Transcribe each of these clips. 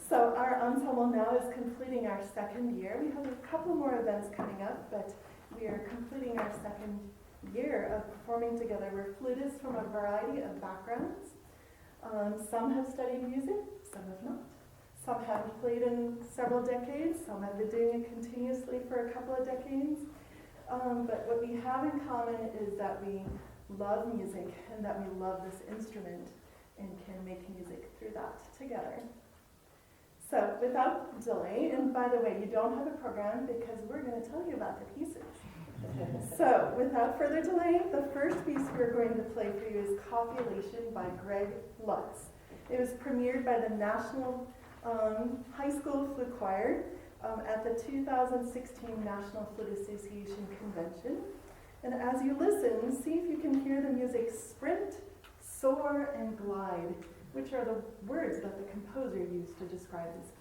So our ensemble now is completing our second year. We have a couple more events coming up, but we are completing our second year of performing together. We're flutists from a variety of backgrounds. Some have studied music, some have not. Some have played in several decades, some have been doing it continuously for a couple of decades. But what we have in common is that we love music and that we love this instrument and can make music through that together. So without delay, and by the way, you don't have a program because we're going to tell you about the pieces. So without further delay, the first piece we're going to play for you is Copulation by Greg Lutz. It was premiered by the National High School Flute Choir at the 2016 National Flute Association Convention. And as you listen, see if you can hear the music sprint, soar, and glide, which are the words that the composer used to describe this piece.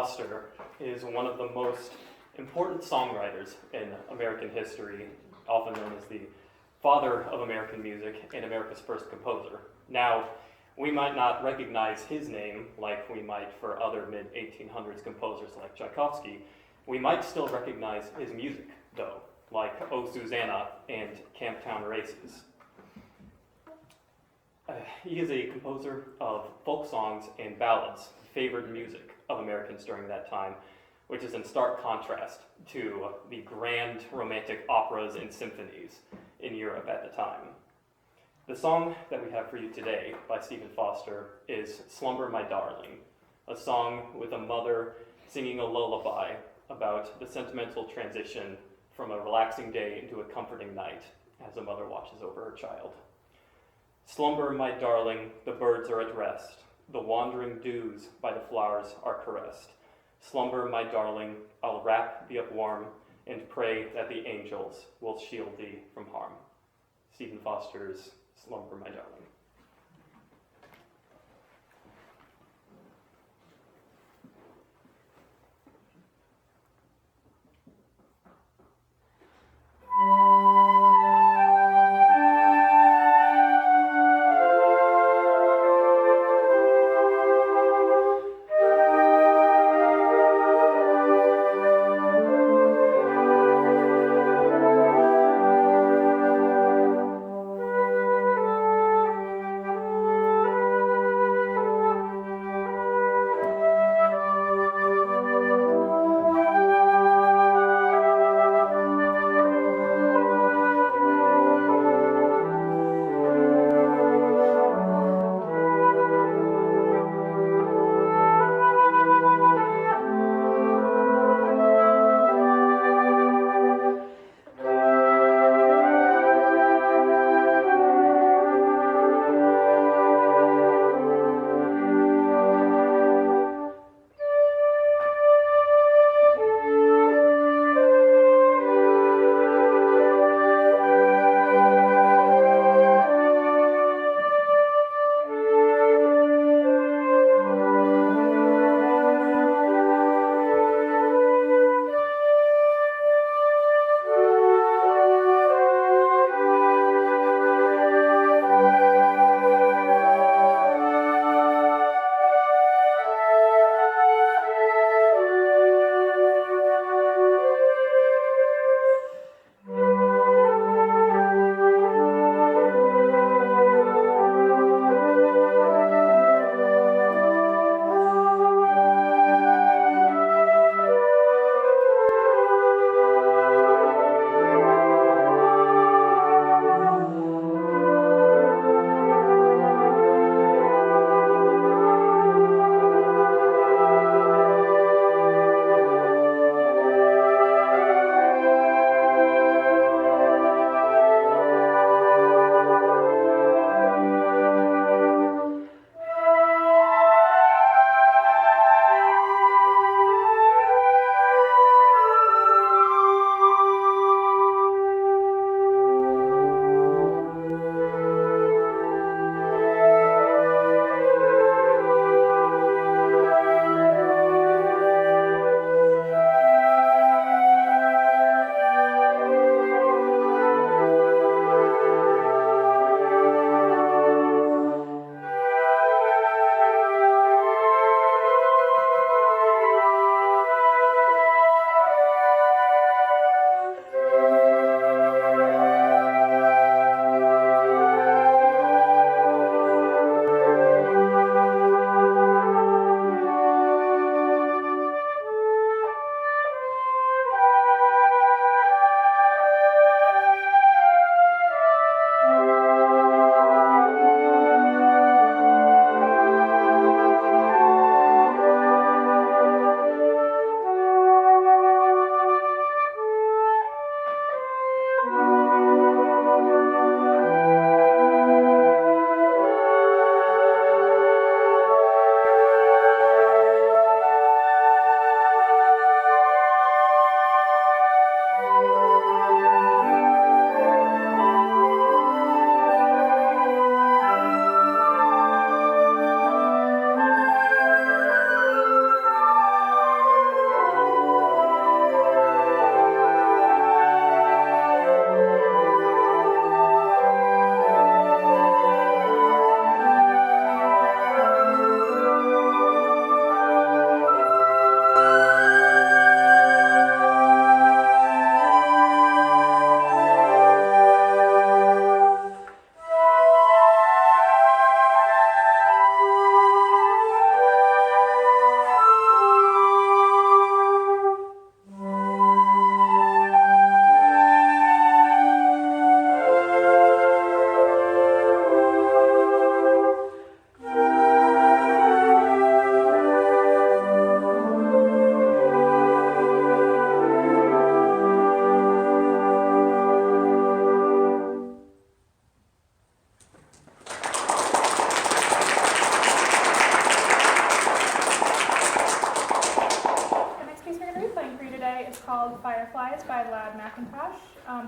Foster is one of the most important songwriters in American history, often known as the father of American music and America's first composer. Now, we might not recognize his name like we might for other mid-1800s composers like Tchaikovsky. We might still recognize his music, though, like O Susanna and Camptown Races. He is a composer of folk songs and ballads, favored music of Americans during that time, which is in stark contrast to the grand romantic operas and symphonies in Europe at the time. The song that we have for you today by Stephen Foster is Slumber My Darling, a song with a mother singing a lullaby about the sentimental transition from a relaxing day into a comforting night as a mother watches over her child. Slumber, my darling, the birds are at rest. The wandering dews by the flowers are caressed. Slumber, my darling, I'll wrap thee up warm and pray that the angels will shield thee from harm. Stephen Foster's Slumber, my darling.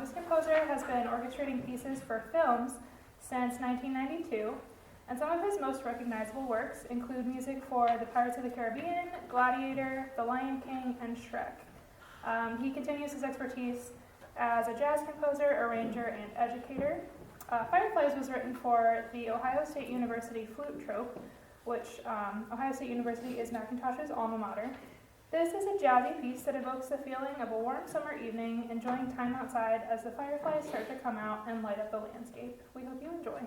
This composer has been orchestrating pieces for films since 1992, and some of his most recognizable works include music for The Pirates of the Caribbean, Gladiator, The Lion King, and Shrek. He continues his expertise as a jazz composer, arranger, and educator. Fireflies was written for the Ohio State University Flute Troupe, which Ohio State University is Macintosh's alma mater. This is a jazzy piece that evokes the feeling of a warm summer evening, enjoying time outside as the fireflies start to come out and light up the landscape. We hope you enjoy.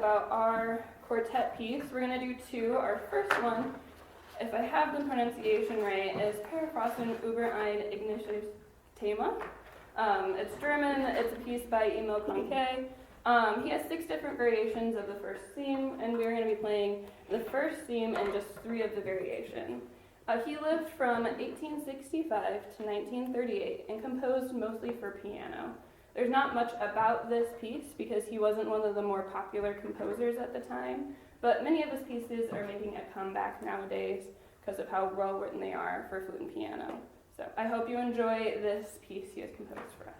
about our quartet piece. We're going to do two. Our first one, if I have the pronunciation right, is Perifrosten über ein englisches Thema. It's German. It's a piece by Emil Conquet. He has 6 different variations of the first theme, and we're going to be playing the first theme and just 3 of the variations. He lived from 1865 to 1938 and composed mostly for piano. There's not much about this piece because he wasn't one of the more popular composers at the time, but many of his pieces are making a comeback nowadays because of how well written they are for flute and piano. So I hope you enjoy this piece he has composed for us.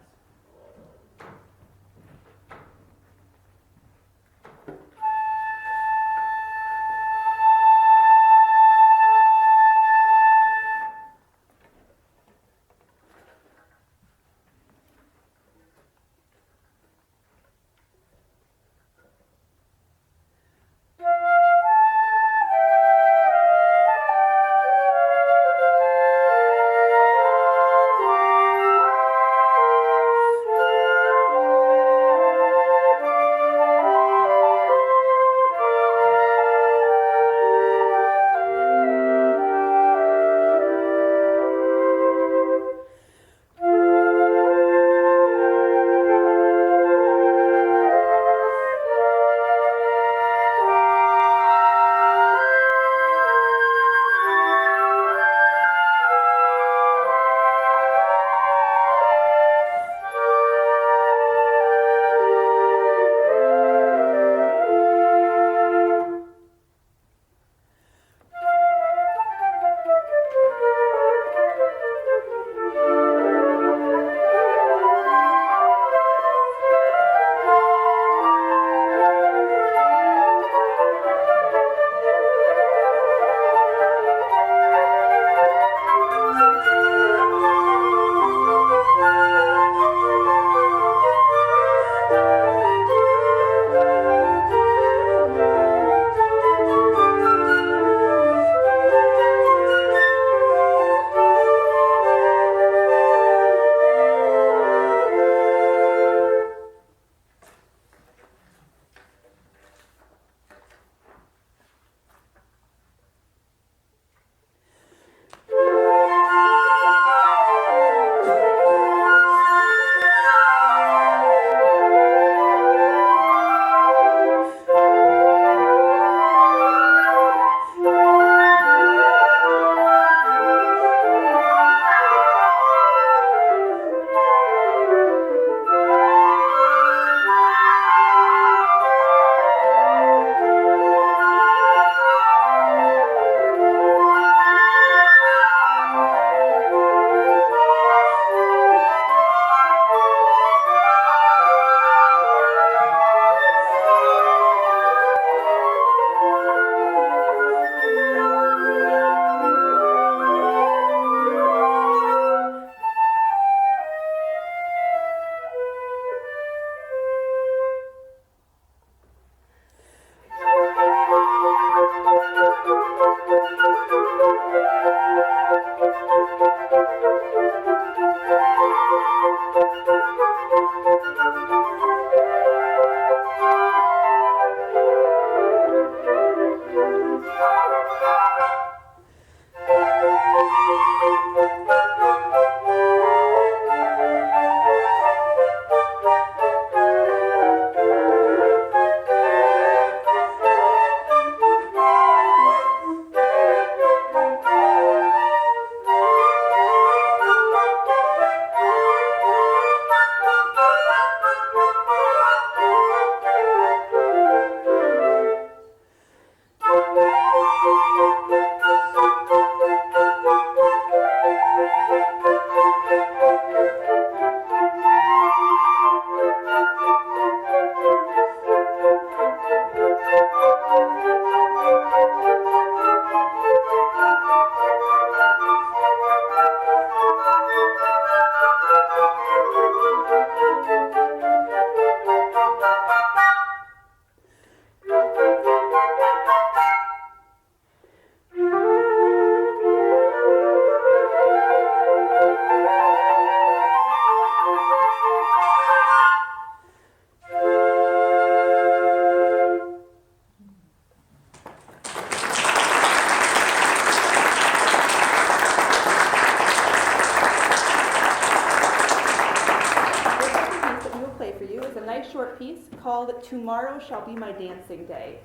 nice short piece called Tomorrow Shall Be My Dancing Day.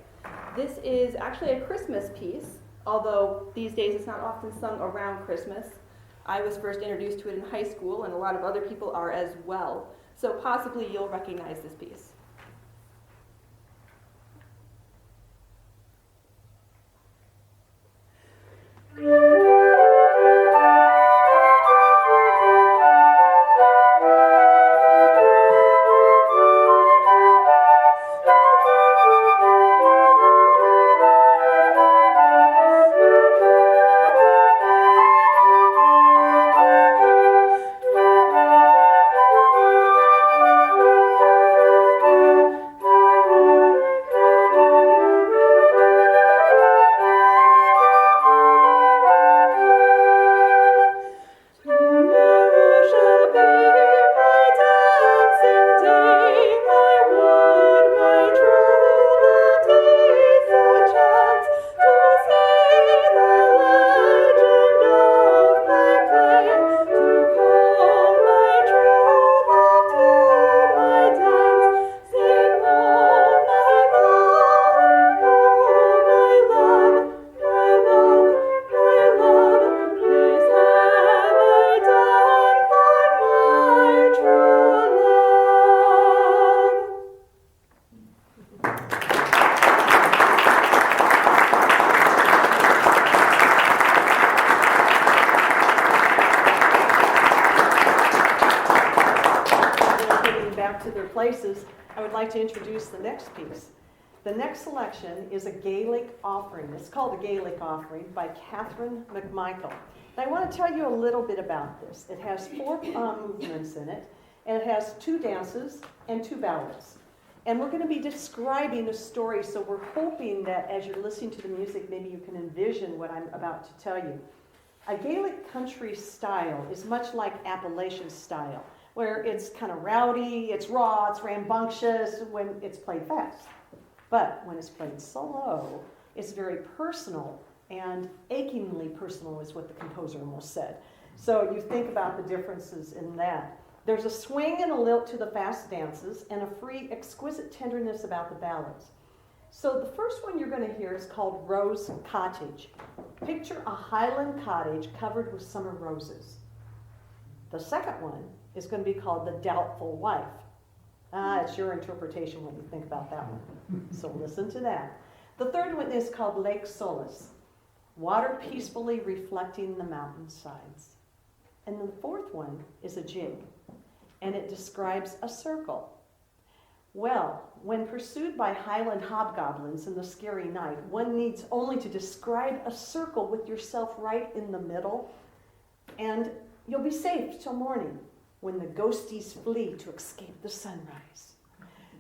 This is actually a Christmas piece, although these days it's not often sung around Christmas. I was first introduced to it in high school, and a lot of other people are as well. So possibly you'll recognize this piece. To their places, I would like to introduce the next piece. The next selection is a Gaelic offering. It's called the Gaelic Offering by Catherine McMichael. And I want to tell you a little bit about this. It has 4 movements in it, and it has 2 dances and 2 ballads. And we're going to be describing a story, so we're hoping that as you're listening to the music, maybe you can envision what I'm about to tell you. A Gaelic country style is much like Appalachian style, where it's kind of rowdy, it's raw, it's rambunctious when it's played fast. But when it's played slow, it's very personal, and achingly personal is what the composer almost said. So you think about the differences in that. There's a swing and a lilt to the fast dances, and a free, exquisite tenderness about the ballads. So the first one you're going to hear is called Rose Cottage. Picture a Highland cottage covered with summer roses. The second one is going to be called The Doubtful Wife. It's your interpretation what you think about that one. So listen to that. The third one is called Lake Solace, water peacefully reflecting the mountainsides. And the fourth one is a jig, and it describes a circle. Well, when pursued by Highland hobgoblins in the scary night, one needs only to describe a circle with yourself right in the middle, and you'll be safe till morning, when the ghosties flee to escape the sunrise.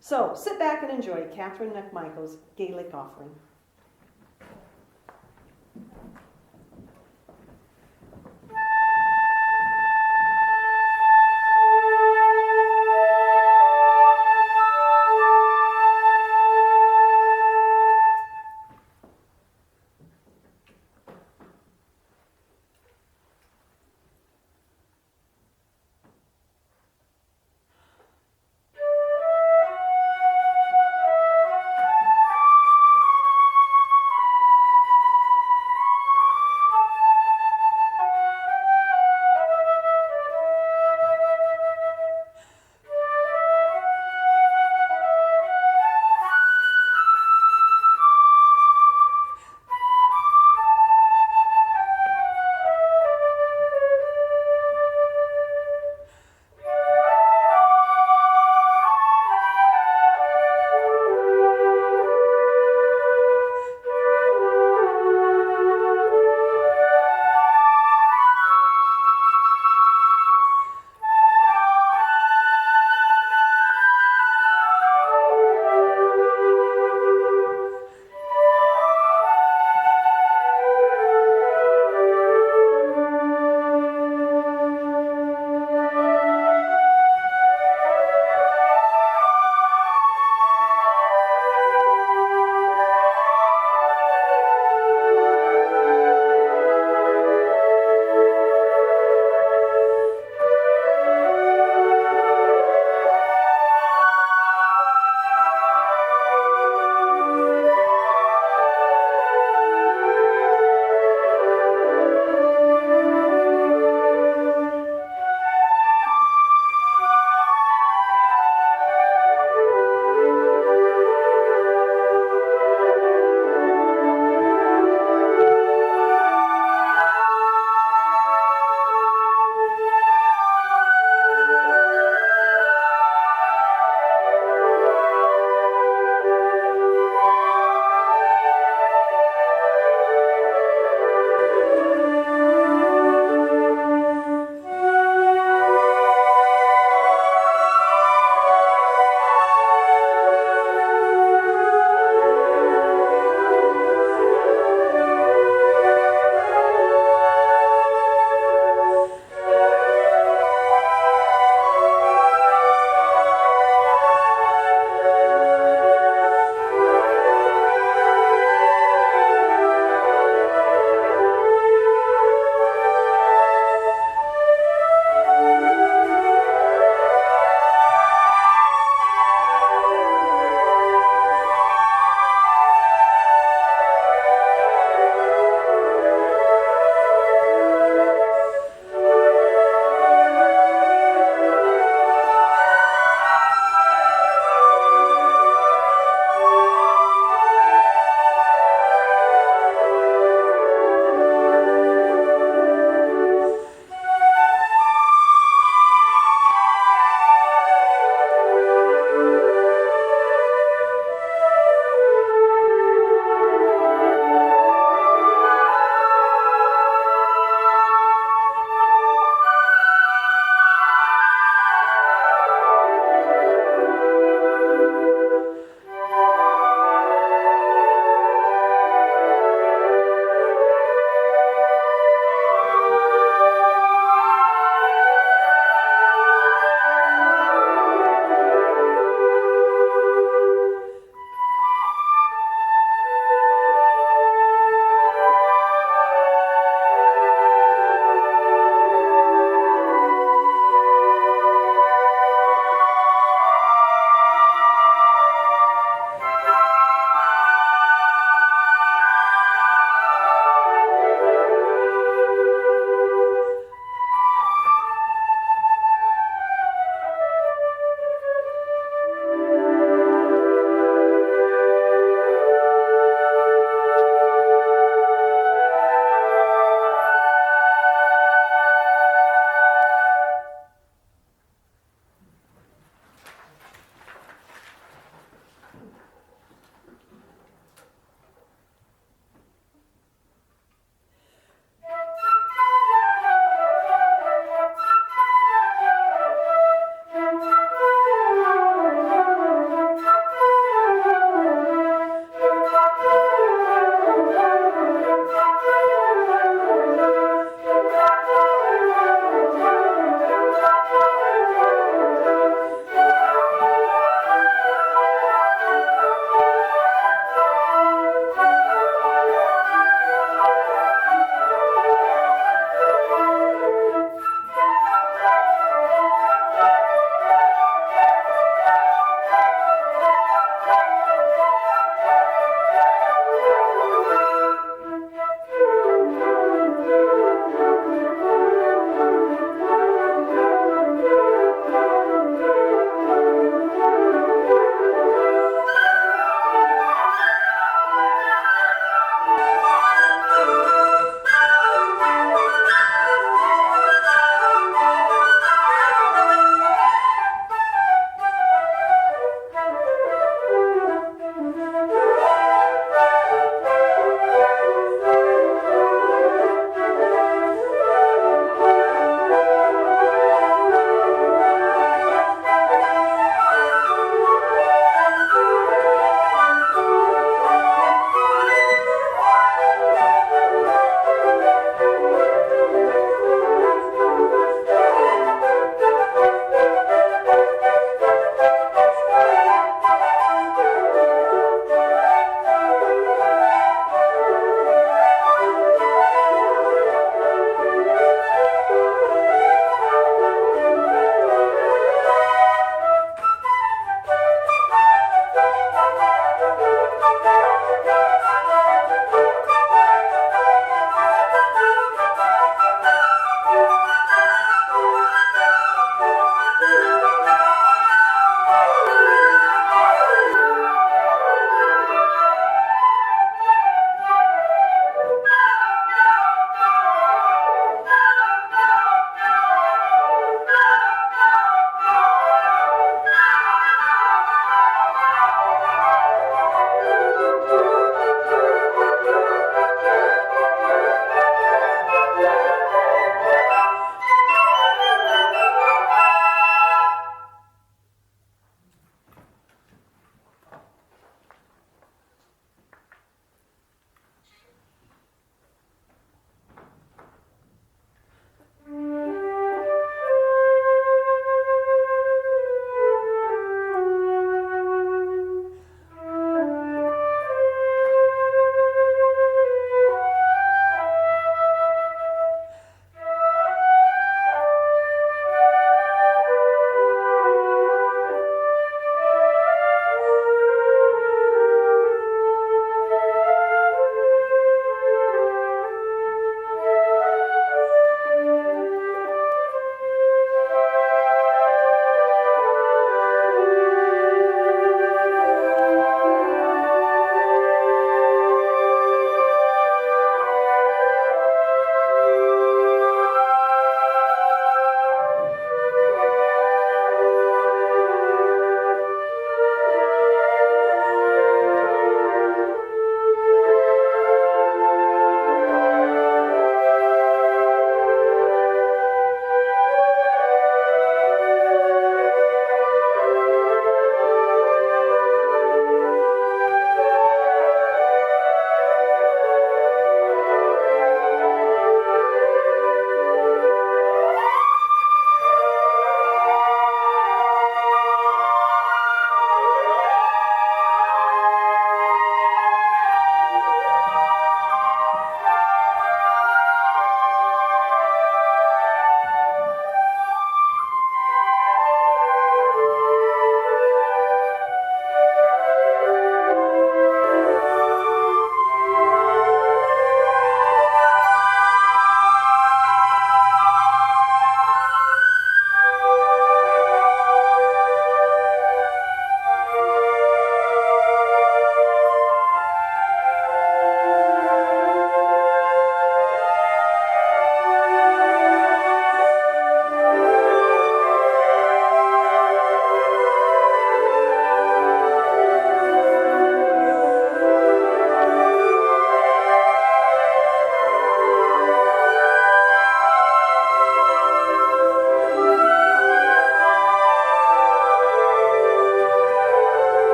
So sit back and enjoy Catherine McMichael's Gaelic Offering.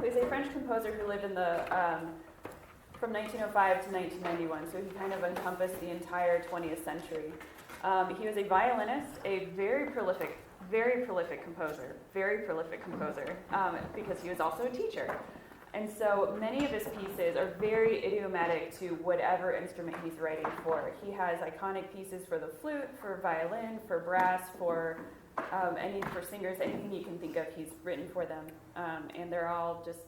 he's a French composer who lived in the from 1905 to 1991, so he kind of encompassed the entire 20th century. He was a violinist, a very prolific composer, because he was also a teacher. And so many of his pieces are very idiomatic to whatever instrument he's writing for. He has iconic pieces for the flute, for violin, for brass, for singers, anything you can think of, he's written for them. And they're all just,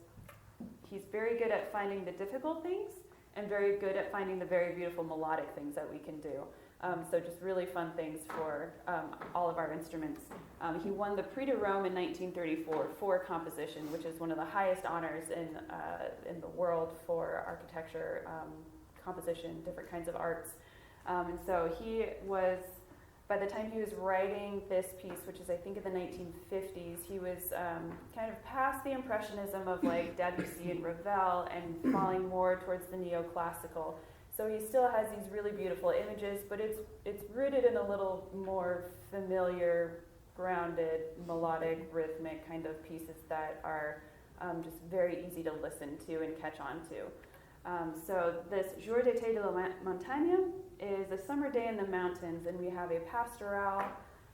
he's very good at finding the difficult things and very good at finding the very beautiful melodic things that we can do. So just really fun things for all of our instruments. He won the Prix de Rome in 1934 for composition, which is one of the highest honors in the world for architecture, composition, different kinds of arts. And so he was, by the time he was writing this piece, which is I think in the 1950s, he was kind of past the impressionism of like Debussy and Ravel and falling more towards the neoclassical. So he still has these really beautiful images, but it's rooted in a little more familiar, grounded, melodic, rhythmic kind of pieces that are just very easy to listen to and catch on to. So this Jour d'été de la montagne is a summer day in the mountains, and we have a pastoral.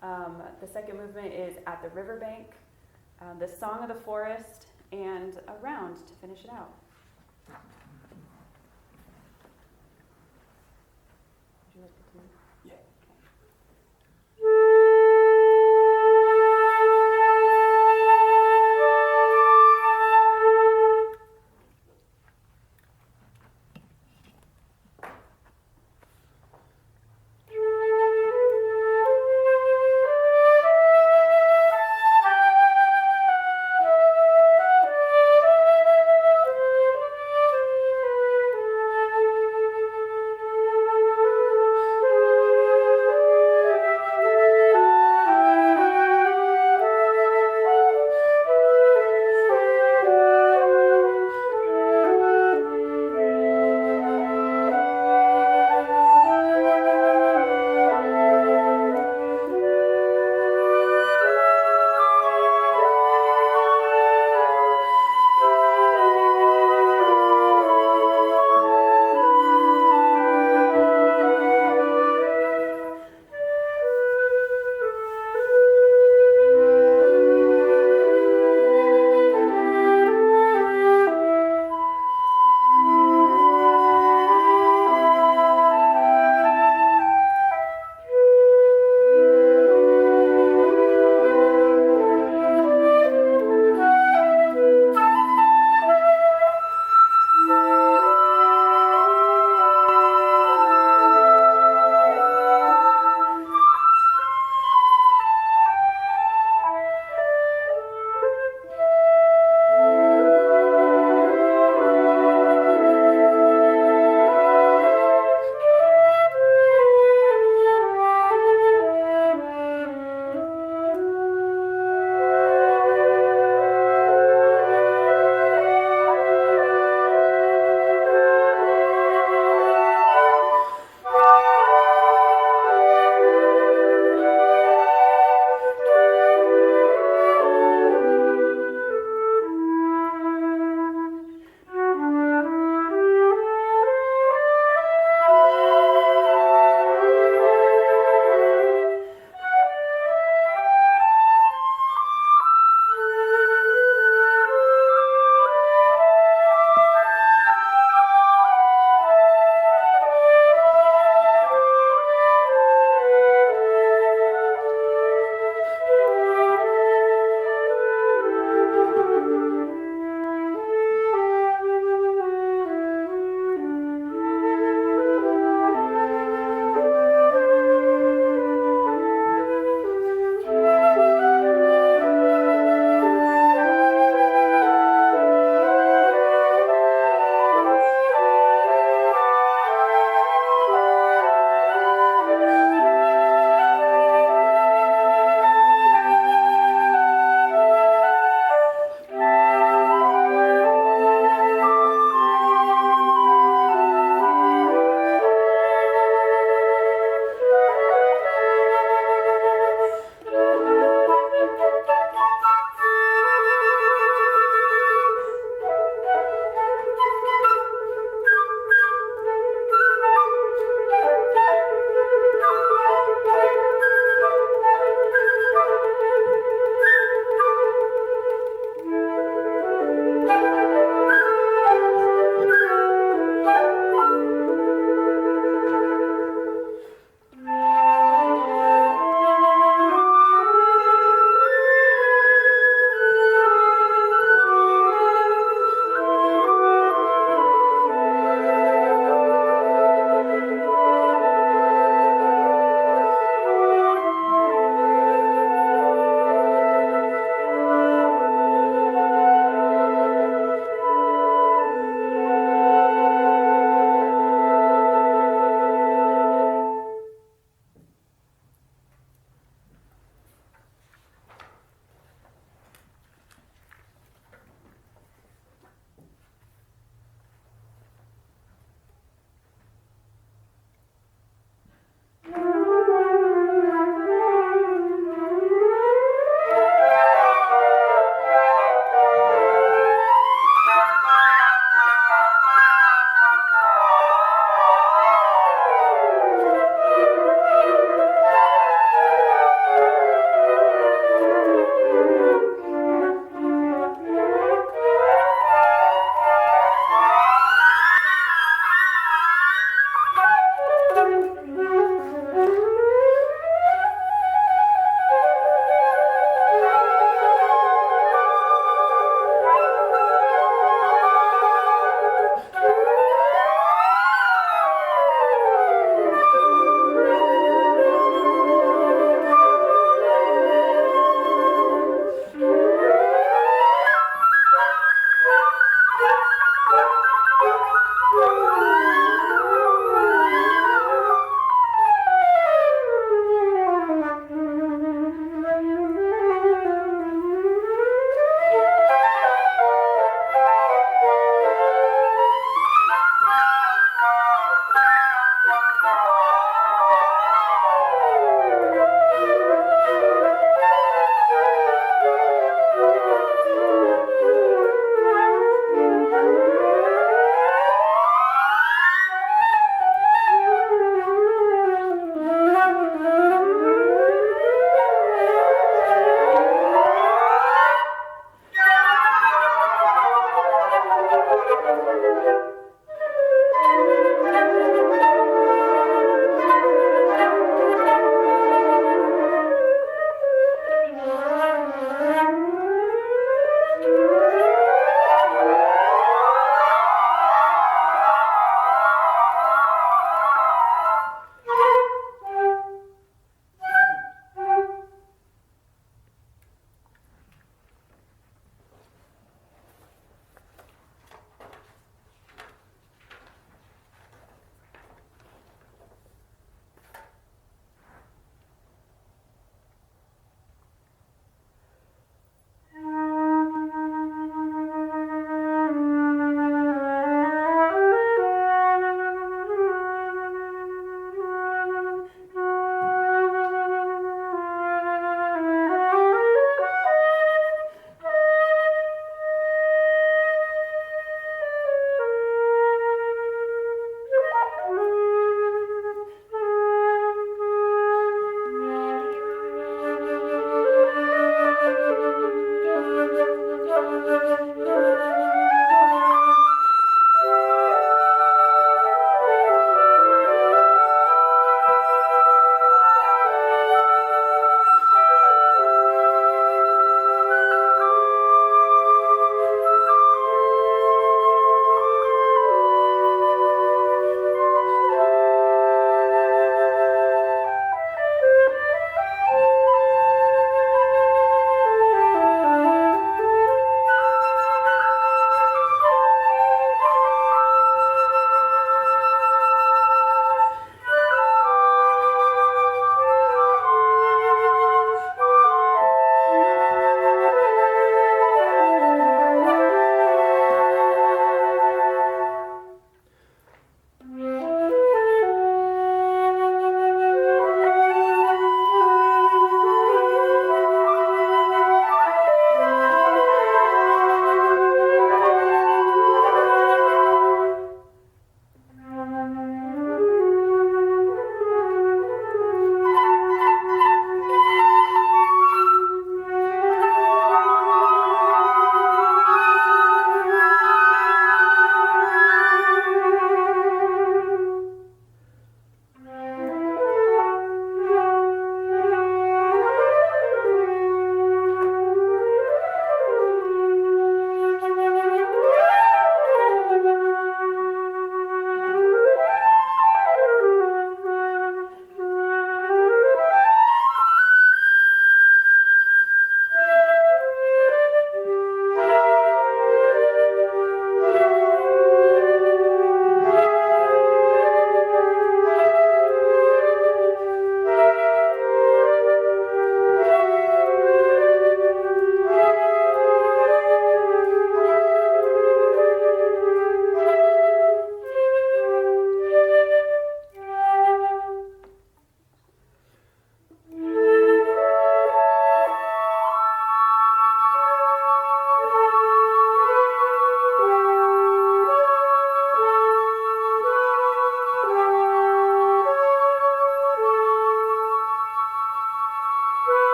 The second movement is at the riverbank, the song of the forest, and a round to finish it out.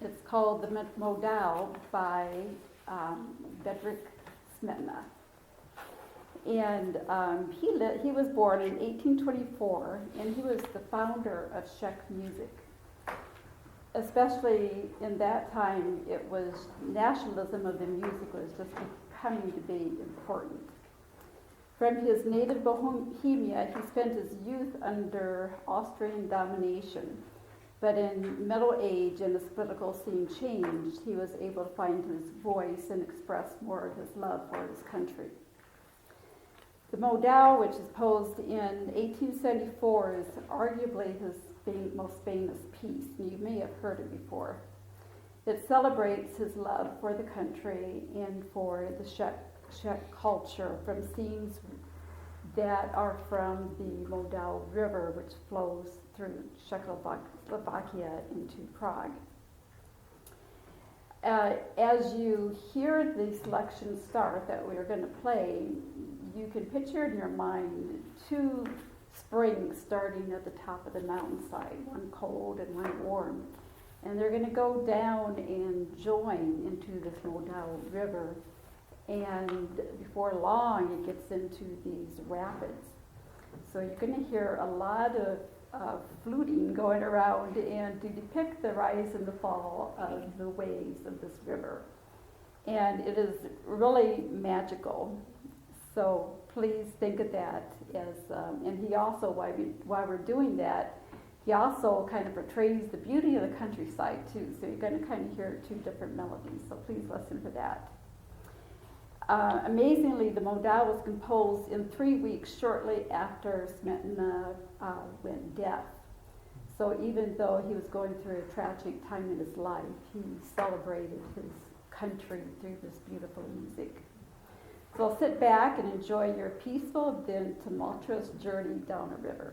It's called The Modal by Bedřich Smetana. And he was born in 1824, and he was the founder of Czech music. Especially in that time, it was nationalism of the music was just becoming to be important. From his native Bohemia, he spent his youth under Austrian domination. But in middle age and as political scene changed, he was able to find his voice and express more of his love for his country. The Modal, which is posed in 1874, is arguably his most famous piece, and you may have heard it before. It celebrates his love for the country and for the Czech culture from scenes that are from the Modal River, which flows through Czechoslovakia into Prague. As you hear the selection start that we're going to play, you can picture in your mind two springs starting at the top of the mountainside, one cold and one warm. And they're going to go down and join into this Modal River. And before long, it gets into these rapids. So you're going to hear a lot of fluting going around and to depict the rise and the fall of the waves of this river. And it is really magical. So please think of that as, and he also, while we're doing that, he also kind of portrays the beauty of the countryside too. So you're going to kind of hear two different melodies. So please listen for that. Amazingly, the Modal was composed in 3 weeks shortly after Smetana went deaf. So even though he was going through a tragic time in his life, he celebrated his country through this beautiful music. So sit back and enjoy your peaceful then tumultuous journey down a river.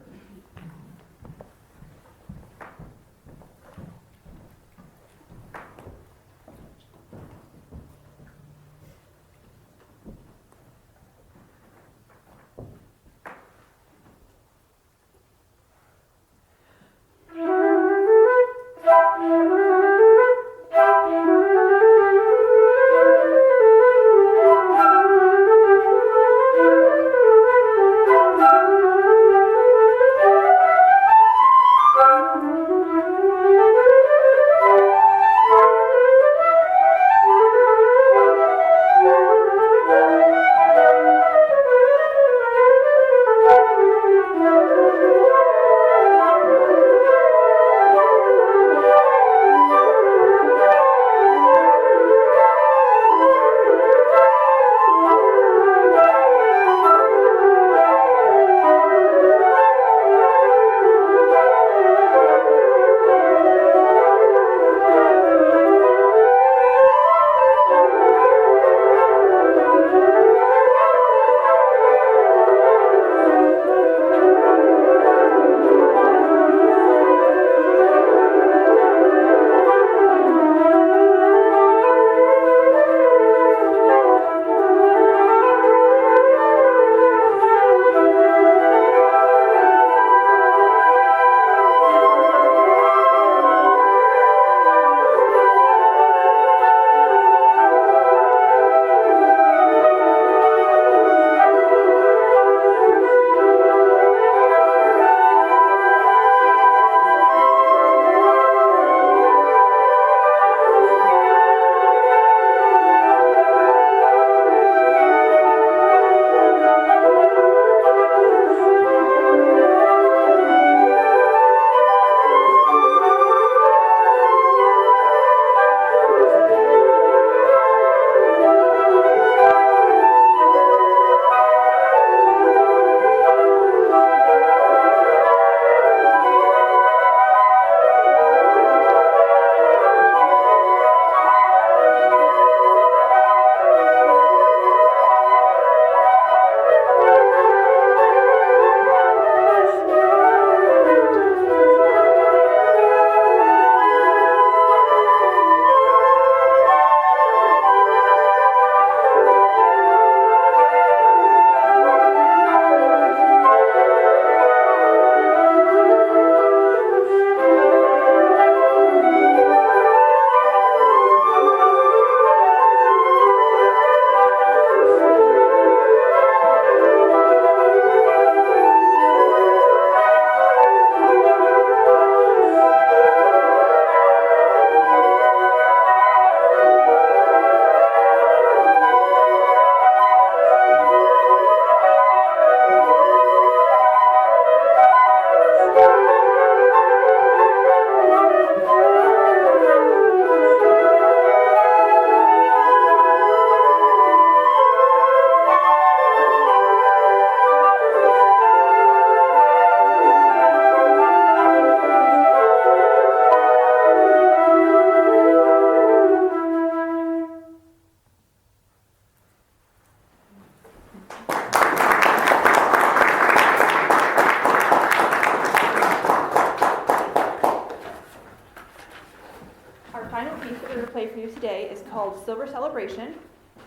piece that we're going to play for you today is called Silver Celebration.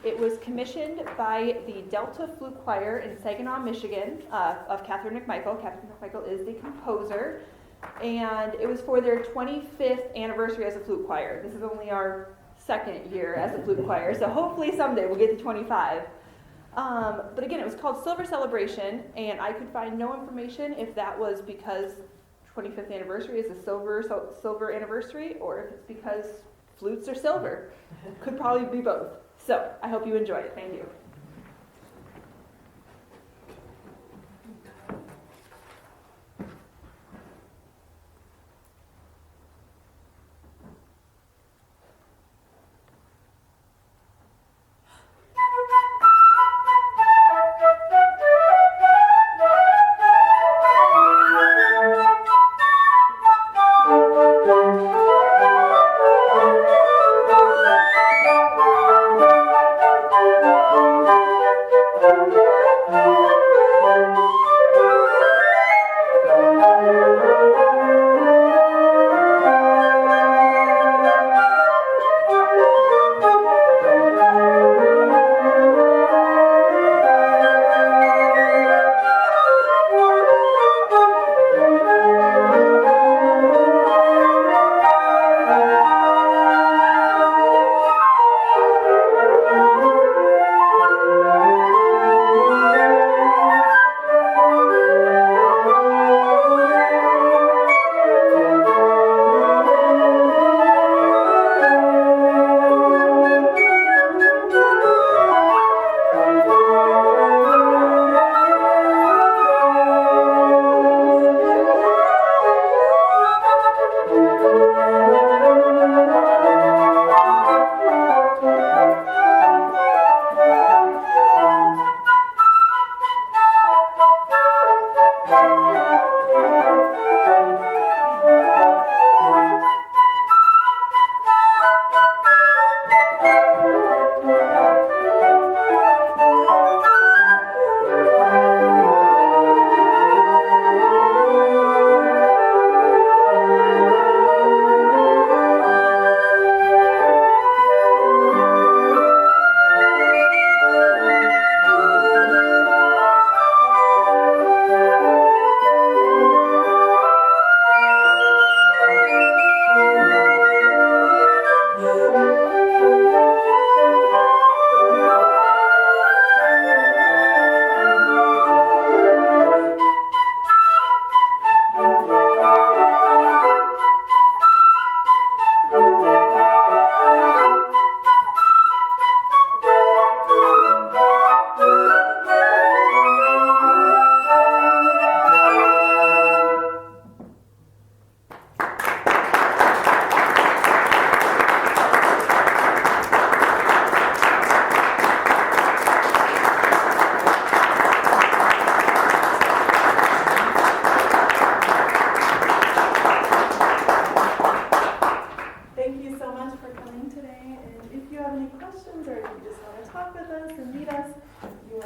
It was commissioned by the Delta Flute Choir in Saginaw, Michigan, of Catherine McMichael. Catherine McMichael is the composer, and it was for their 25th anniversary as a flute choir. This is only our second year as a flute choir, so hopefully someday we'll get to 25. But again, it was called Silver Celebration, and I could find no information if that was because 25th anniversary is a silver anniversary, or if it's because flutes are silver. Could probably be both. So I hope you enjoy it. Thank you.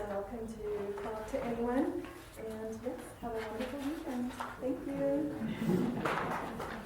welcome to come up to anyone. And yes, have a wonderful weekend. Thank you.